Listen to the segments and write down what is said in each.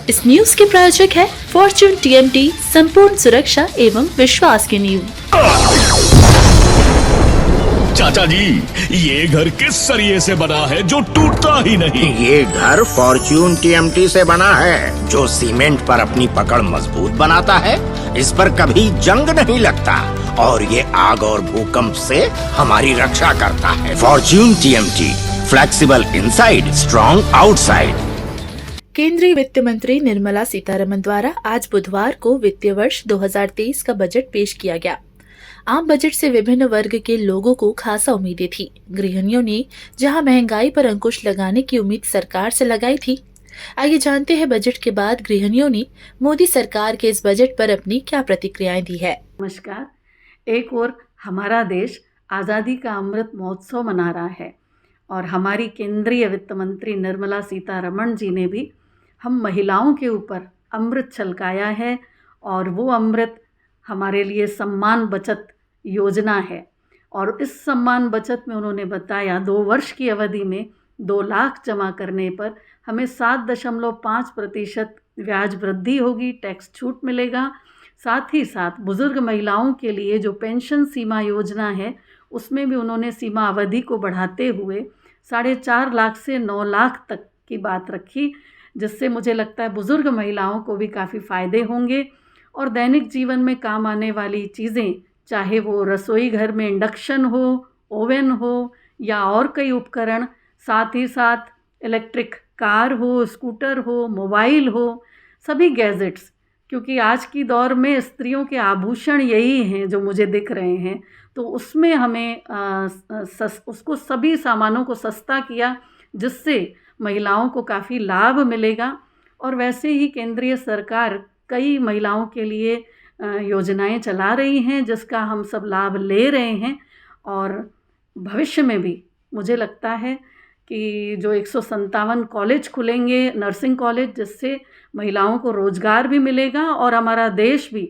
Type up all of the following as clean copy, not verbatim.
इस न्यूज के प्रायोजक है फॉर्च्यून टीएमटी, संपूर्ण सुरक्षा एवं विश्वास की नींव। चाचा जी, ये घर किस सरिये से बना है जो टूटता ही नहीं? ये घर फॉर्च्यून टीएमटी से बना है, जो सीमेंट पर अपनी पकड़ मजबूत बनाता है, इस पर कभी जंग नहीं लगता और ये आग और भूकंप से हमारी रक्षा करता है। Fortune TMT, flexible inside, strong outside. केंद्रीय वित्त मंत्री निर्मला सीतारमण द्वारा आज बुधवार को वित्तीय वर्ष 2023 का बजट पेश किया गया। आम बजट से विभिन्न वर्ग के लोगों को खासा उम्मीदें थी। गृहिणियों ने जहां महंगाई पर अंकुश लगाने की उम्मीद सरकार से लगाई थी। आइए जानते हैं बजट के बाद गृहिणियों ने मोदी सरकार के इस बजट पर अपनी क्या प्रतिक्रियाएं दी है। नमस्कार। एक ओर हमारा देश आज़ादी का अमृत महोत्सव मना रहा है और हमारी केंद्रीय वित्त मंत्री निर्मला सीतारमण जी ने भी हम महिलाओं के ऊपर अमृत छलकाया है और वो अमृत हमारे लिए सम्मान बचत योजना है। और इस सम्मान बचत में उन्होंने बताया 2 वर्ष की अवधि में 2 लाख जमा करने पर हमें 7.5% ब्याज वृद्धि होगी, टैक्स छूट मिलेगा। साथ ही साथ बुज़ुर्ग महिलाओं के लिए जो पेंशन सीमा योजना है उसमें भी उन्होंने सीमा अवधि को बढ़ाते हुए 4.5 लाख से 9 लाख तक की बात रखी, जिससे मुझे लगता है बुज़ुर्ग महिलाओं को भी काफ़ी फ़ायदे होंगे। और दैनिक जीवन में काम आने वाली चीज़ें, चाहे वो रसोई घर में इंडक्शन हो, ओवन हो या और कई उपकरण, साथ ही साथ इलेक्ट्रिक कार हो, स्कूटर हो, मोबाइल हो, सभी गैजेट्स, क्योंकि आज की दौर में स्त्रियों के आभूषण यही हैं जो मुझे दिख रहे हैं, तो उसमें हमें उसको सभी सामानों को सस्ता किया, जिससे महिलाओं को काफ़ी लाभ मिलेगा। और वैसे ही केंद्रीय सरकार कई महिलाओं के लिए योजनाएं चला रही हैं, जिसका हम सब लाभ ले रहे हैं। और भविष्य में भी मुझे लगता है कि जो 157 कॉलेज खुलेंगे, नर्सिंग कॉलेज, जिससे महिलाओं को रोज़गार भी मिलेगा और हमारा देश भी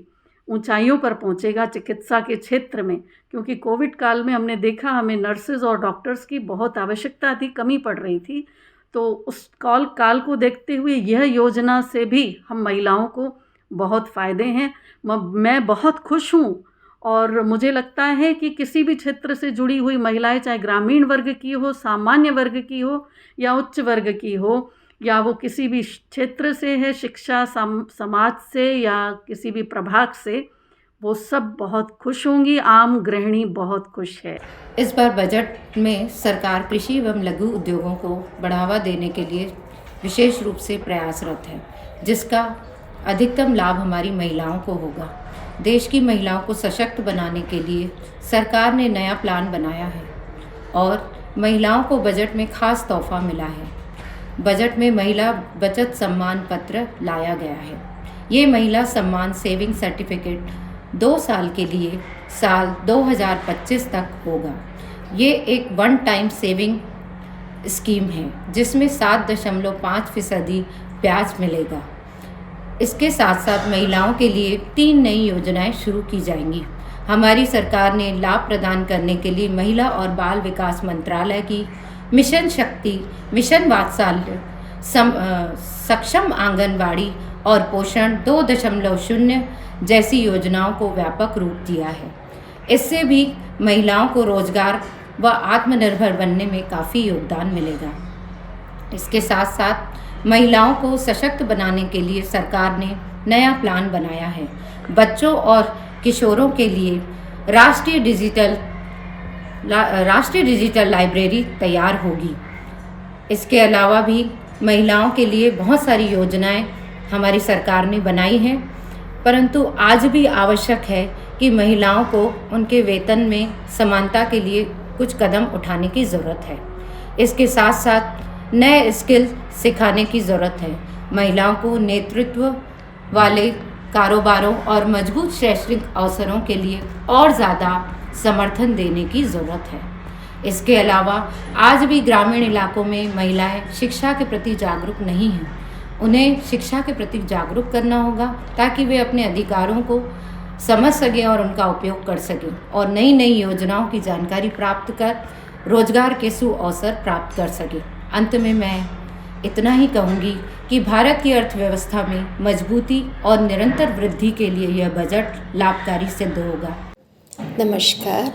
ऊंचाइयों पर पहुंचेगा चिकित्सा के क्षेत्र में। क्योंकि कोविड काल में हमने देखा हमें नर्सेज और डॉक्टर्स की बहुत आवश्यकता थी, कमी पड़ रही थी। तो उस काल को देखते हुए यह योजना से भी हम महिलाओं को बहुत फ़ायदे हैं। मैं बहुत खुश हूँ और मुझे लगता है कि किसी भी क्षेत्र से जुड़ी हुई महिलाएं, चाहे ग्रामीण वर्ग की हो, सामान्य वर्ग की हो या उच्च वर्ग की हो, या वो किसी भी क्षेत्र से है, शिक्षा समाज से या किसी भी प्रभाग से, वो सब बहुत खुश होंगी। आम गृहिणी बहुत खुश है। इस बार बजट में सरकार कृषि एवं लघु उद्योगों को बढ़ावा देने के लिए विशेष रूप से प्रयासरत है, जिसका अधिकतम लाभ हमारी महिलाओं को होगा। देश की महिलाओं को सशक्त बनाने के लिए सरकार ने नया प्लान बनाया है और महिलाओं को बजट में खास तोहफा मिला है। बजट में महिला बचत सम्मान पत्र लाया गया है। ये महिला सम्मान सेविंग सर्टिफिकेट 2 साल के लिए साल 2025 तक होगा। ये एक वन टाइम सेविंग स्कीम है, जिसमें 7.5% ब्याज मिलेगा। इसके साथ साथ महिलाओं के लिए 3 नई योजनाएं शुरू की जाएंगी। हमारी सरकार ने लाभ प्रदान करने के लिए महिला और बाल विकास मंत्रालय की मिशन शक्ति, मिशन वात्सल्य, सक्षम आंगनबाड़ी और पोषण 2.0 जैसी योजनाओं को व्यापक रूप दिया है। इससे भी महिलाओं को रोजगार व आत्मनिर्भर बनने में काफ़ी योगदान मिलेगा। इसके साथ साथ महिलाओं को सशक्त बनाने के लिए सरकार ने नया प्लान बनाया है। बच्चों और किशोरों के लिए राष्ट्रीय डिजिटल लाइब्रेरी तैयार होगी। इसके अलावा भी महिलाओं के लिए बहुत सारी योजनाएं हमारी सरकार ने बनाई हैं, परंतु आज भी आवश्यक है कि महिलाओं को उनके वेतन में समानता के लिए कुछ कदम उठाने की ज़रूरत है। इसके साथ साथ नए स्किल सिखाने की ज़रूरत है। महिलाओं को नेतृत्व वाले कारोबारों और मजबूत शैक्षणिक अवसरों के लिए और ज़्यादा समर्थन देने की ज़रूरत है। इसके अलावा आज भी ग्रामीण इलाकों में महिलाएं शिक्षा के प्रति जागरूक नहीं हैं। उन्हें शिक्षा के प्रति जागरूक करना होगा ताकि वे अपने अधिकारों को समझ सकें और उनका उपयोग कर सकें और नई नई योजनाओं की जानकारी प्राप्त कर रोजगार के सुअवसर प्राप्त कर सकें। अंत में मैं इतना ही कहूँगी कि भारत की अर्थव्यवस्था में मजबूती और निरंतर वृद्धि के लिए यह बजट लाभकारी सिद्ध होगा। नमस्कार,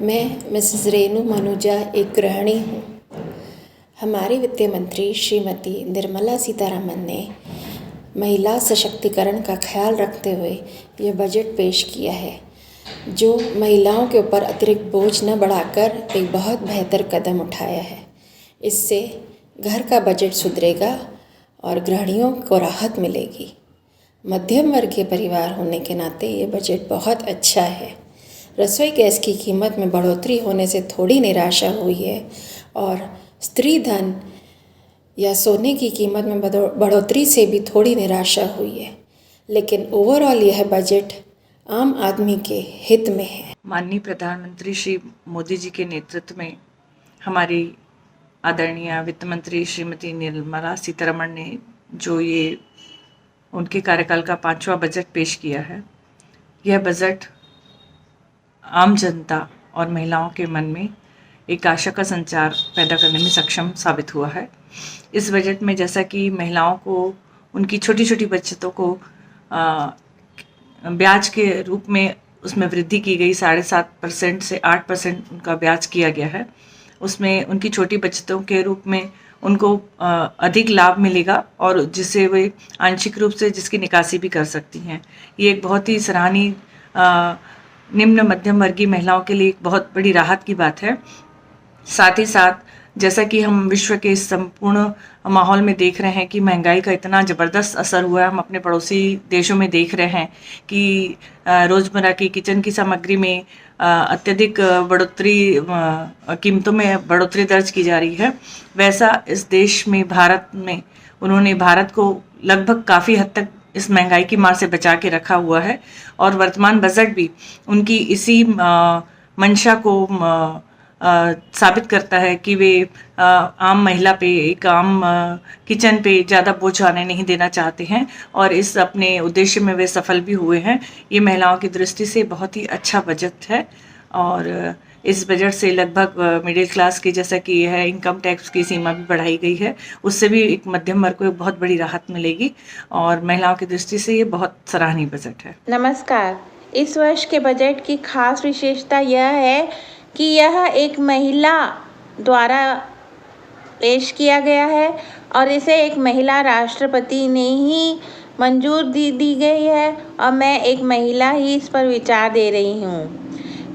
मैं मिसेस रेणु मनुजा एक गृहिणी हूँ। हमारी वित्त मंत्री श्रीमती निर्मला सीतारमण ने महिला सशक्तिकरण का ख्याल रखते हुए यह बजट पेश किया है, जो महिलाओं के ऊपर अतिरिक्त बोझ न बढ़ाकर एक बहुत बेहतर कदम उठाया है। इससे घर का बजट सुधरेगा और गृहिणियों को राहत मिलेगी। मध्यम वर्गीय परिवार होने के नाते ये बजट बहुत अच्छा है। रसोई गैस की कीमत में बढ़ोतरी होने से थोड़ी निराशा हुई है और स्त्री धन या सोने की कीमत में बढ़ोतरी से भी थोड़ी निराशा हुई है, लेकिन ओवरऑल यह बजट आम आदमी के हित में है। माननीय प्रधानमंत्री श्री मोदी जी के नेतृत्व में हमारी आदरणीय वित्त मंत्री श्रीमती निर्मला सीतारमण ने जो ये उनके कार्यकाल का 5वां बजट पेश किया है, यह बजट आम जनता और महिलाओं के मन में एक आशा का संचार पैदा करने में सक्षम साबित हुआ है। इस बजट में जैसा कि महिलाओं को उनकी छोटी छोटी बचतों को ब्याज के रूप में उसमें वृद्धि की गई, 7.5% से 8% उनका ब्याज किया गया है। उसमें उनकी छोटी बचतों के रूप में उनको अधिक लाभ मिलेगा और जिससे वे आंशिक रूप से जिसकी निकासी भी कर सकती हैं। ये एक बहुत ही सराहनीय निम्न मध्यम वर्गीय महिलाओं के लिए एक बहुत बड़ी राहत की बात है। साथ ही साथ जैसा कि हम विश्व के इस संपूर्ण माहौल में देख रहे हैं कि महंगाई का इतना ज़बरदस्त असर हुआ है, हम अपने पड़ोसी देशों में देख रहे हैं कि रोज़मर्रा की किचन की सामग्री में अत्यधिक बढ़ोतरी, कीमतों में बढ़ोतरी दर्ज की जा रही है। वैसा इस देश में, भारत में, उन्होंने भारत को लगभग काफ़ी हद तक इस महंगाई की मार से बचा के रखा हुआ है और वर्तमान बजट भी उनकी इसी मंशा को साबित करता है कि वे आम महिला पे, एक आम किचन पे ज़्यादा बोझ आने नहीं देना चाहते हैं और इस अपने उद्देश्य में वे सफल भी हुए हैं। ये महिलाओं की दृष्टि से बहुत ही अच्छा बजट है और इस बजट से लगभग मिडिल क्लास की, जैसा कि यह है, इनकम टैक्स की सीमा भी बढ़ाई गई है, उससे भी एक मध्यम वर्ग को एक बहुत बड़ी राहत मिलेगी और महिलाओं की दृष्टि से ये बहुत सराहनीय बजट है। नमस्कार, इस वर्ष के बजट की खास विशेषता यह है कि यह एक महिला द्वारा पेश किया गया है और इसे एक महिला राष्ट्रपति ने ही मंजूरी दी गई है और मैं एक महिला ही इस पर विचार दे रही हूँ।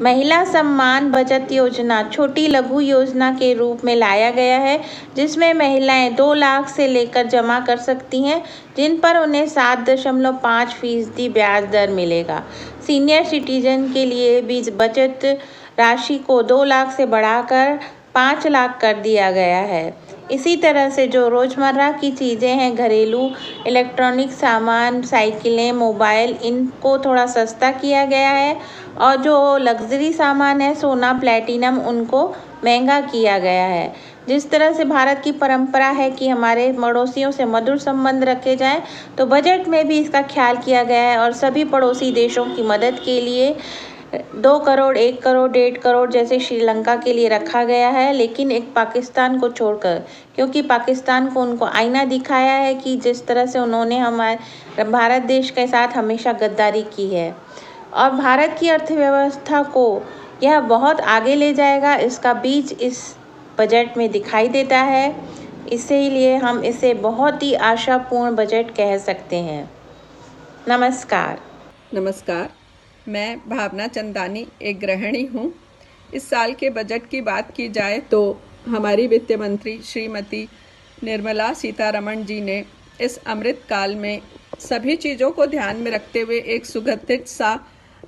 महिला सम्मान बचत योजना छोटी लघु योजना के रूप में लाया गया है, जिसमें महिलाएं 2 लाख से लेकर जमा कर सकती हैं, जिन पर उन्हें 7.5% ब्याज दर मिलेगा। सीनियर सिटीजन के लिए भी बचत राशि को 2 लाख से बढ़ाकर 5 लाख कर दिया गया है। इसी तरह से जो रोज़मर्रा की चीज़ें हैं, घरेलू इलेक्ट्रॉनिक सामान, साइकिलें, मोबाइल, इनको थोड़ा सस्ता किया गया है और जो लग्जरी सामान है, सोना, प्लैटिनम, उनको महंगा किया गया है। जिस तरह से भारत की परंपरा है कि हमारे पड़ोसियों से मधुर संबंध रखे जाएं, तो बजट में भी इसका ख्याल किया गया है और सभी पड़ोसी देशों की मदद के लिए 2 करोड़, 1 करोड़, 1.5 करोड़ जैसे श्रीलंका के लिए रखा गया है, लेकिन एक पाकिस्तान को छोड़कर, क्योंकि पाकिस्तान को उनको आईना दिखाया है कि जिस तरह से उन्होंने हमारे भारत देश के साथ हमेशा गद्दारी की है और भारत की अर्थव्यवस्था को यह बहुत आगे ले जाएगा, इसका बीज इस बजट में दिखाई देता है। इसीलिए हम इसे बहुत ही आशापूर्ण बजट कह सकते हैं। नमस्कार। नमस्कार, मैं भावना चंदानी एक गृहिणी हूँ। इस साल के बजट की बात की जाए तो हमारी वित्त मंत्री श्रीमती निर्मला सीतारमण जी ने इस अमृत काल में सभी चीज़ों को ध्यान में रखते हुए एक सुगठित सा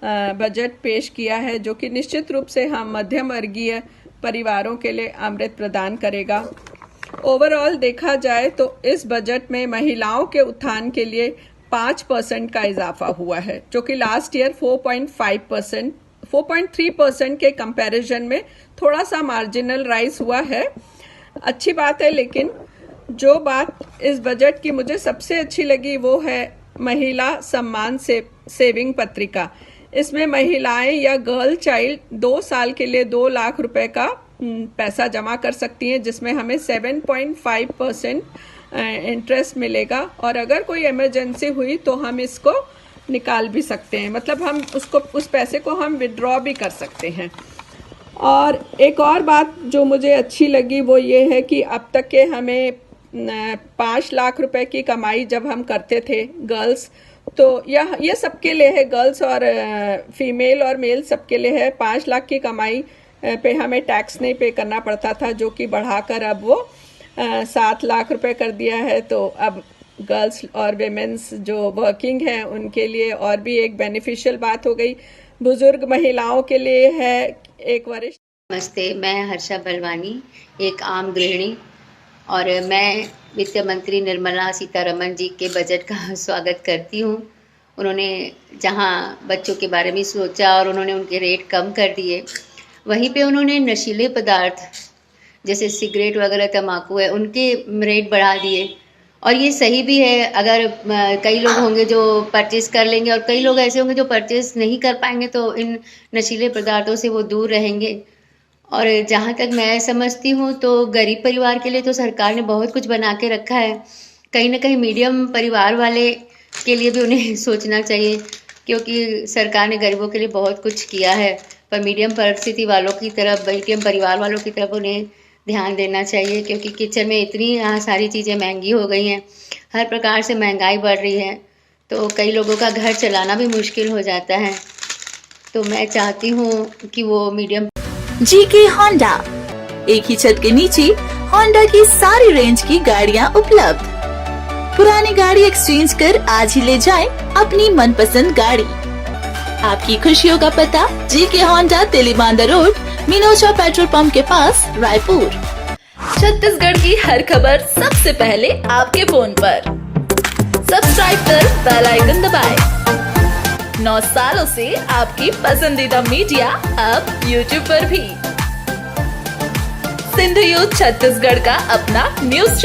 बजट पेश किया है, जो कि निश्चित रूप से हम मध्यम वर्गीय परिवारों के लिए अमृत प्रदान करेगा। ओवरऑल देखा जाए तो इस बजट में महिलाओं के उत्थान के लिए 5% का इजाफा हुआ है, जो कि लास्ट ईयर 4.3% के कंपैरिजन में थोड़ा सा मार्जिनल राइज हुआ है। अच्छी बात है, लेकिन जो बात इस बजट की मुझे सबसे अच्छी लगी वो है महिला सम्मान सेविंग पत्रिका। इसमें महिलाएं या गर्ल चाइल्ड 2 साल के लिए 2 लाख रुपए का पैसा जमा कर सकती हैं, जिसमें हमें 7.5% इंटरेस्ट मिलेगा, और अगर कोई इमरजेंसी हुई तो हम इसको निकाल भी सकते हैं, मतलब हम उस पैसे को हम विड्रॉ भी कर सकते हैं। और एक और बात जो मुझे अच्छी लगी वो ये है कि अब तक के हमें 5 लाख रुपए की कमाई जब हम करते थे गर्ल्स, तो ये सबके लिए है, गर्ल्स और फीमेल और मेल सबके लिए है। 5 लाख की कमाई पे हमें टैक्स नहीं पे करना पड़ता था, जो कि बढ़ाकर अब वो 7 लाख रुपए कर दिया है। तो अब गर्ल्स और वेमेंस जो वर्किंग हैं उनके लिए और भी एक बेनिफिशियल बात हो गई। बुजुर्ग महिलाओं के लिए है एक वरिष्ठ। नमस्ते, मैं हर्षा बलवानी, एक आम गृहिणी, और मैं वित्त मंत्री निर्मला सीतारमण जी के बजट का स्वागत करती हूँ। उन्होंने जहाँ बच्चों के बारे में सोचा और उन्होंने उनके रेट कम कर दिए, वहीं पे उन्होंने नशीले पदार्थ जैसे सिगरेट वगैरह, तंबाकू है, उनके रेट बढ़ा दिए। और ये सही भी है, अगर कई लोग होंगे जो परचेज़ कर लेंगे और कई लोग ऐसे होंगे जो परचेज़ नहीं कर पाएंगे, तो इन नशीले पदार्थों से वो दूर रहेंगे। और जहाँ तक मैं समझती हूँ तो गरीब परिवार के लिए तो सरकार ने बहुत कुछ बना के रखा है। कहीं ना कहीं मीडियम परिवार वाले के लिए भी उन्हें सोचना चाहिए, क्योंकि सरकार ने गरीबों के लिए बहुत कुछ किया है, पर मीडियम परिस्थिति वालों की तरफ, मीडियम परिवार वालों की तरफ उन्हें ध्यान देना चाहिए। क्योंकि किचन में इतनी सारी चीज़ें महंगी हो गई हैं, हर प्रकार से महंगाई बढ़ रही है, तो कई लोगों का घर चलाना भी मुश्किल हो जाता है। तो मैं चाहती हूँ कि वो मीडियम। जीके होंडा, एक ही छत के नीचे होंडा की सारी रेंज की गाड़ियाँ उपलब्ध। पुरानी गाड़ी एक्सचेंज कर आज ही ले जाएं अपनी मनपसंद गाड़ी। आपकी खुशियों का पता GK Honda, Telibandha road, Minocha petrol pump के पास, रायपुर। छत्तीसगढ़ की हर खबर सबसे पहले आपके फोन पर। सब्सक्राइब कर बेल आइकन दबाएं। 9 सालों से आपकी पसंदीदा मीडिया अब YouTube पर भी। सिंधु यूथ छत्तीसगढ़ का अपना न्यूज